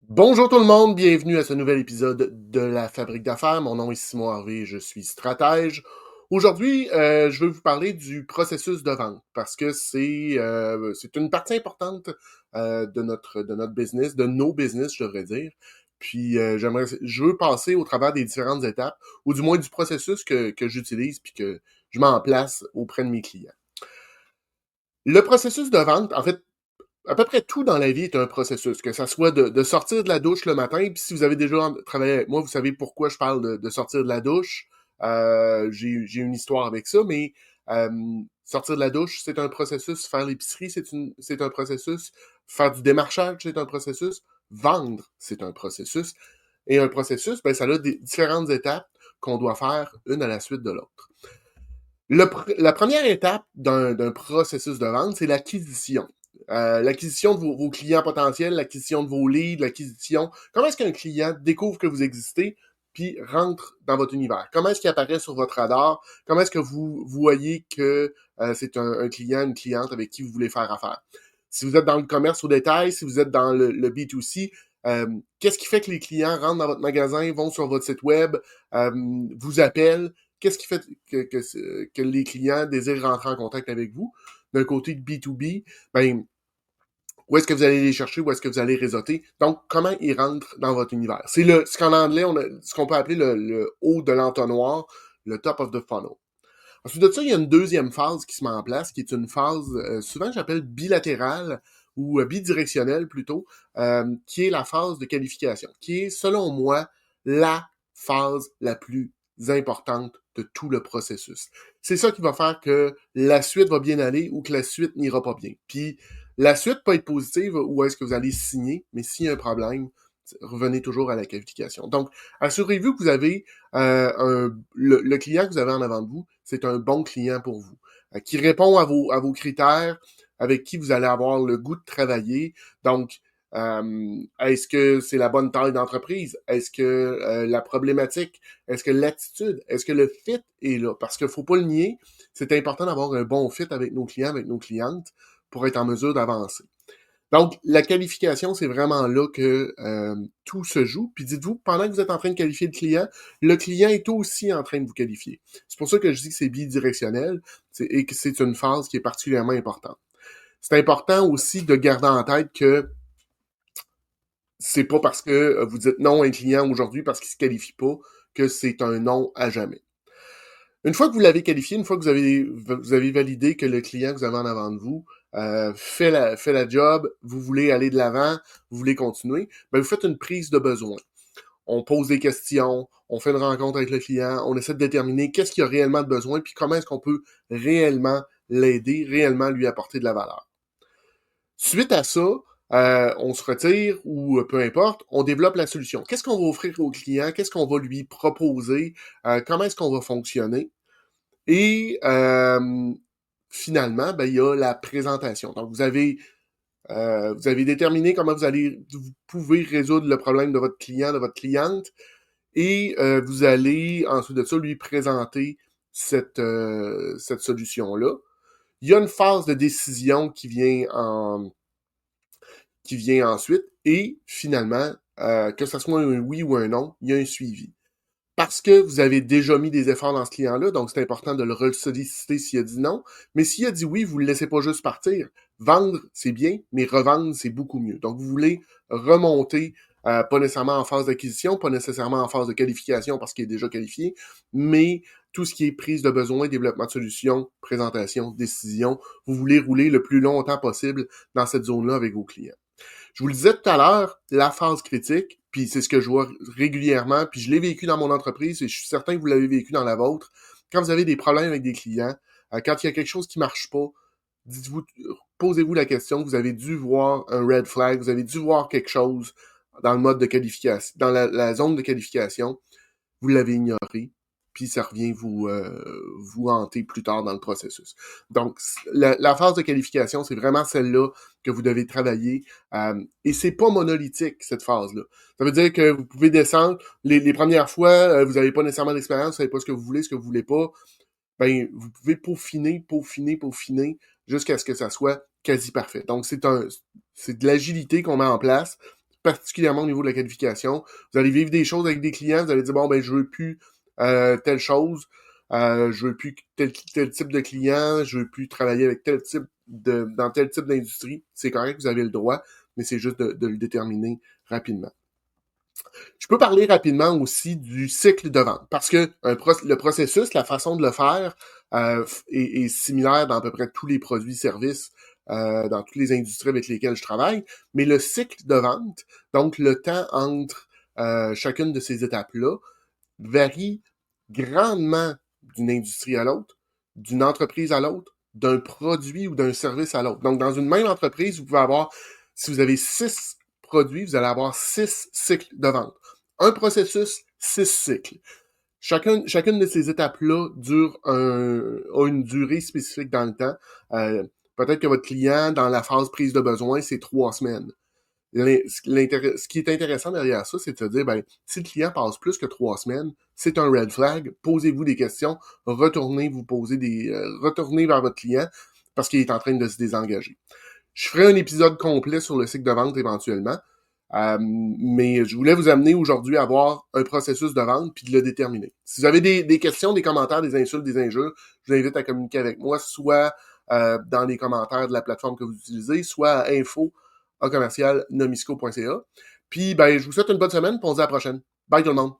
Bonjour tout le monde, bienvenue à ce nouvel épisode de la Fabrique d'affaires. Mon nom est Simon Harvey, je suis stratège. Aujourd'hui, je veux vous parler du processus de vente parce que c'est une partie importante de notre business, de nos business, je devrais dire. Puis je veux passer au travers des différentes étapes, ou du moins du processus que j'utilise puis que je mets en place auprès de mes clients. Le processus de vente, en fait, à peu près tout dans la vie est un processus, que ça soit de sortir de la douche le matin, puis si vous avez déjà travaillé avec moi, vous savez pourquoi je parle de sortir de la douche. J'ai une histoire avec ça, mais euh, sortir de la douche, c'est un processus. Faire l'épicerie, c'est un processus. Faire du démarchage, c'est un processus. Vendre, c'est un processus. Et un processus, ben, ça a des différentes étapes qu'on doit faire une à la suite de l'autre. La première étape d'un processus de vente, c'est l'acquisition. L'acquisition de vos clients potentiels, l'acquisition de vos leads, l'acquisition. Comment est-ce qu'un client découvre que vous existez puis rentre dans votre univers? Comment est-ce qu'il apparaît sur votre radar? Comment est-ce que vous voyez que c'est un client, une cliente avec qui vous voulez faire affaire? Si vous êtes dans le commerce au détail, si vous êtes dans le B2C, qu'est-ce qui fait que les clients rentrent dans votre magasin, vont sur votre site web, vous appellent? Qu'est-ce qui fait que les clients désirent rentrer en contact avec vous? D'un côté de B2B, ben, où est-ce que vous allez les chercher, où est-ce que vous allez réseauter. Donc, comment ils rentrent dans votre univers. C'est ce qu'en anglais, ce qu'on peut appeler le haut de l'entonnoir, le top of the funnel. Ensuite de ça, il y a une deuxième phase qui se met en place, qui est une phase souvent que j'appelle bilatérale ou bidirectionnelle plutôt, qui est la phase de qualification, qui est, selon moi, la phase la plus importante de tout le processus. C'est ça qui va faire que la suite va bien aller ou que la suite n'ira pas bien. Puis la suite peut être positive ou est-ce que vous allez signer, mais s'il y a un problème, revenez toujours à la qualification. Donc, assurez-vous que vous avez le client que vous avez en avant de vous, c'est un bon client pour vous, qui répond à vos critères, avec qui vous allez avoir le goût de travailler. Donc, est-ce que c'est la bonne taille d'entreprise? Est-ce que la problématique? Est-ce que l'attitude? Est-ce que le fit est là? Parce qu'il faut pas le nier, c'est important d'avoir un bon fit avec nos clients, avec nos clientes, pour être en mesure d'avancer. Donc, la qualification, c'est vraiment là que tout se joue. Puis dites-vous, pendant que vous êtes en train de qualifier le client est aussi en train de vous qualifier. C'est pour ça que je dis que c'est bidirectionnel et que c'est une phase qui est particulièrement importante. C'est important aussi de garder en tête que c'est pas parce que vous dites non à un client aujourd'hui parce qu'il se qualifie pas que c'est un non à jamais. Une fois que vous l'avez qualifié, une fois que vous avez validé que le client que vous avez en avant de vous fait la job, vous voulez aller de l'avant, vous voulez continuer, ben vous faites une prise de besoin. On pose des questions, on fait une rencontre avec le client, on essaie de déterminer qu'est-ce qu'il y a réellement de besoin, puis comment est-ce qu'on peut réellement l'aider, réellement lui apporter de la valeur. Suite à ça, on se retire ou peu importe, on développe la solution. Qu'est-ce qu'on va offrir au client? Qu'est-ce qu'on va lui proposer? Comment est-ce qu'on va fonctionner? Et finalement, ben, il y a la présentation. Donc, vous avez déterminé comment vous pouvez résoudre le problème de votre client, de votre cliente, et vous allez ensuite de ça lui présenter cette solution-là. Il y a une phase de décision qui vient ensuite, et finalement, que ce soit un oui ou un non, il y a un suivi. Parce que vous avez déjà mis des efforts dans ce client-là, donc c'est important de le ressolliciter s'il a dit non. Mais s'il a dit oui, vous ne le laissez pas juste partir. Vendre, c'est bien, mais revendre, c'est beaucoup mieux. Donc, vous voulez remonter, pas nécessairement en phase d'acquisition, pas nécessairement en phase de qualification parce qu'il est déjà qualifié, mais tout ce qui est prise de besoin, développement de solutions, présentation, décision, vous voulez rouler le plus longtemps possible dans cette zone-là avec vos clients. Je vous le disais tout à l'heure, la phase critique, puis c'est ce que je vois régulièrement, puis je l'ai vécu dans mon entreprise et je suis certain que vous l'avez vécu dans la vôtre. Quand vous avez des problèmes avec des clients, quand il y a quelque chose qui marche pas, dites-vous, posez-vous la question, vous avez dû voir un red flag, vous avez dû voir quelque chose dans le mode de qualification, dans la zone de qualification, vous l'avez ignoré, puis ça revient vous hanter plus tard dans le processus. Donc, la phase de qualification, c'est vraiment celle-là que vous devez travailler. Et c'est pas monolithique, cette phase-là. Ça veut dire que vous pouvez descendre. Les premières fois, vous n'avez pas nécessairement d'expérience, vous savez pas ce que vous voulez, ce que vous voulez pas. Ben, vous pouvez peaufiner, jusqu'à ce que ça soit quasi parfait. Donc, c'est de l'agilité qu'on met en place particulièrement au niveau de la qualification. Vous allez vivre des choses avec des clients, vous allez dire, bon, ben, je veux plus telle chose, je veux plus tel type de client, je veux plus travailler avec dans tel type d'industrie. C'est correct, vous avez le droit, mais c'est juste de le déterminer rapidement. Je peux parler rapidement aussi du cycle de vente, parce que le processus, la façon de le faire est similaire dans à peu près tous les produits et services, dans toutes les industries avec lesquelles je travaille, mais le cycle de vente, donc le temps entre chacune de ces étapes-là, varie grandement d'une industrie à l'autre, d'une entreprise à l'autre, d'un produit ou d'un service à l'autre. Donc, dans une même entreprise, vous pouvez avoir, si vous avez 6 produits, vous allez avoir 6 cycles de vente. Un processus, 6 cycles. Chacune de ces étapes-là a une durée spécifique dans le temps. Peut-être que votre client, dans la phase prise de besoin, c'est 3 semaines. Ce qui est intéressant derrière ça, c'est de se dire, ben, si le client passe plus que 3 semaines, c'est un red flag. Posez-vous des questions. Retournez retournez vers votre client parce qu'il est en train de se désengager. Je ferai un épisode complet sur le cycle de vente éventuellement. Mais je voulais vous amener aujourd'hui à avoir un processus de vente puis de le déterminer. Si vous avez des questions, des commentaires, des insultes, des injures, je vous invite à communiquer avec moi, soit dans les commentaires de la plateforme que vous utilisez, soit à info@nomisco.ca. Puis ben, je vous souhaite une bonne semaine, puis on se dit à la prochaine. Bye tout le monde!